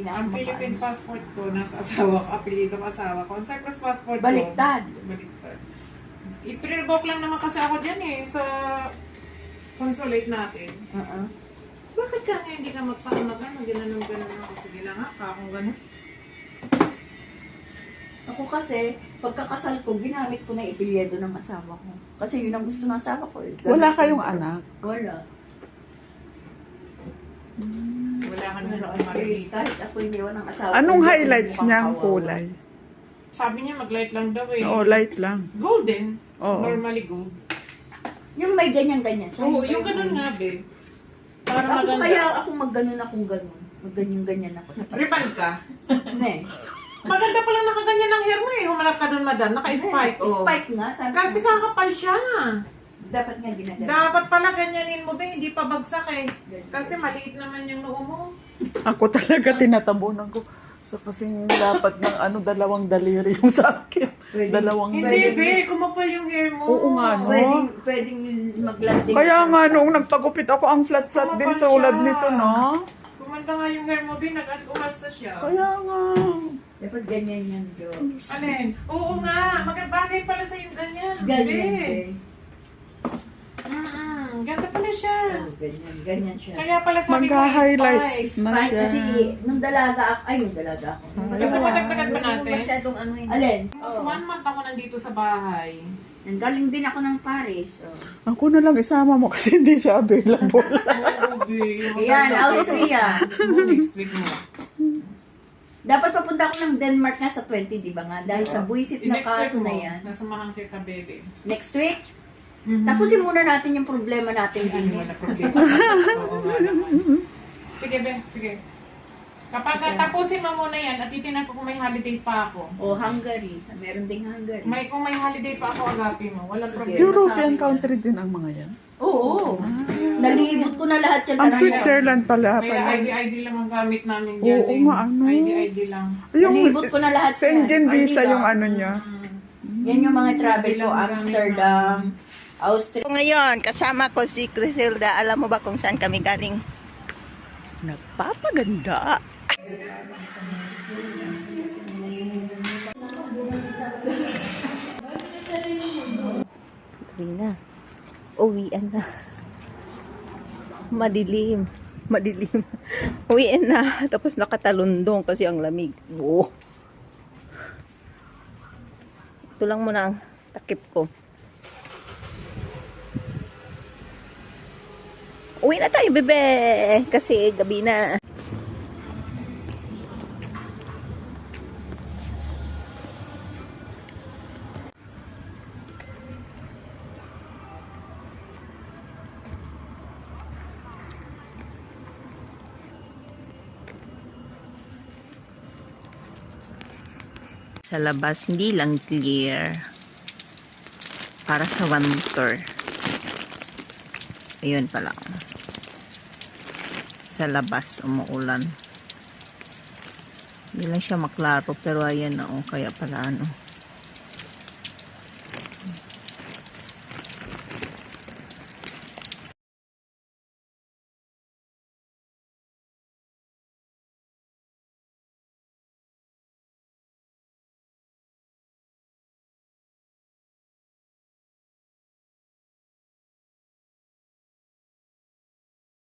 hindi na ako Ang Philippine passport ko, nasa asawa ko, apelido ng asawa ko. Ang Cyprus passport ko, Baliktad. Baliktad. I-pre-revoke lang naman kasi ako dyan eh, sa consulate natin. Bakit ka nga hindi ka magpahamagan? Ganun ako. Sige lang ha, akong ganun. Ako kasi, pagkakasal ko, ginamit ko na ipilyedo ng asawa ko. Kasi yun ang gusto ng asawa ko eh. Wala kayong anak? Wala. Wala ka naman ako At marinig. least, kahit ako hindi ng asawa Anong ko, hindi highlights ako niyang mukhang kulay? Sabi niya mag-light lang daw eh. Oo, light lang. Golden. Oo. Normally gold. kawawa. Yung may ganyan-ganyan. Oo, yung ganun nga be. Para Ako maganda. kaya ako magganon akong ganon. Magganyan-ganyan ako sa Ripan ka? Ne. Maganda palang nakaganyan ng hair mo eh. Humanap ka dun, madam. Naka-spike. Oh. Spike nga. Sabi Kasi ko, kakapal siya. dapat nga ginagano. Dapat pala ganyanin mo ba, hindi pa bagsak eh. Kasi maliit naman yung noo mo. Ako talaga tinatabunan ko. Sa kasing dapat ng dalawang daliri yung sa akin. Pwede. Dalawang Hindi Pwede. be, kumapal yung hair mo. Oo nga, no? Pwedeng maglanding. Kaya nga noong nagpagupit ako, ang flat-flat din Kumapal tulad siya. nito, no? Kumanda nga yung hair mo, be, nag-umalsa siya. Kaya nga. Dapat ganyan yan, Jo. Alin? Oo nga, magabagay pala sa yung ganyan. Ganyan, be. eh. Ganda pala siya. Oh, ganyan. Ganyan siya. Kaya pala sabi ko Magka-highlights spice. na Spike siya. kasi nung dalaga ako, ay yung dalaga ako. Kasi madagdagan pa natin. Masyadong ano yun. Alin? Almost 1 month ako nandito sa bahay. Galing din ako ng Paris. Oh. Ako na lang isama mo kasi hindi siya available. Oo, be. Ayan, Austria. Next week mo. Dapat papunta ako ng Denmark nga sa 20, di ba nga? Dahil sa buisit na Next week kaso mo, na yan. nasamahan kita, baby. Next week, tapusin muna natin yung problema natin Hindi din. mo na problema. Oo nga naman. Sige, be. Sige. Kapag tapusin mo muna yan, at titignan ko kung may holiday pa ako. O Hungary. Meron ding Hungary. Kung may holiday pa ako, agapin mo. Walang Sige. problema European sa akin. country din ang mga yan. Oo. Nalibot ko na lahat yan. Ang talaga. Switzerland pala. Kaya ID lang ang gamit namin dyan. Oo nga, ano? ID lang. Yung Nalibot ko na lahat yan. Schengen visa Ay, yung ano niya. Yan yung mga travel ko. Bilang gamit Amsterdam, Austria. Ngayon, kasama ko si Criselda. Alam mo ba kung saan kami galing? Nagpapaganda. Uwi na. Uwian na. Madilim. Madilim. Uwian na. Tapos nakatalundong kasi ang lamig. Oh. Ito lang muna ang takip ko. Uwi na tayo, bebe. Kasi gabi na. Sa labas, hindi lang clear. Para sa winter. Ayun pala. Sa labas, umuulan. Hindi lang siya maklaro, pero ayan na, kaya pala ano.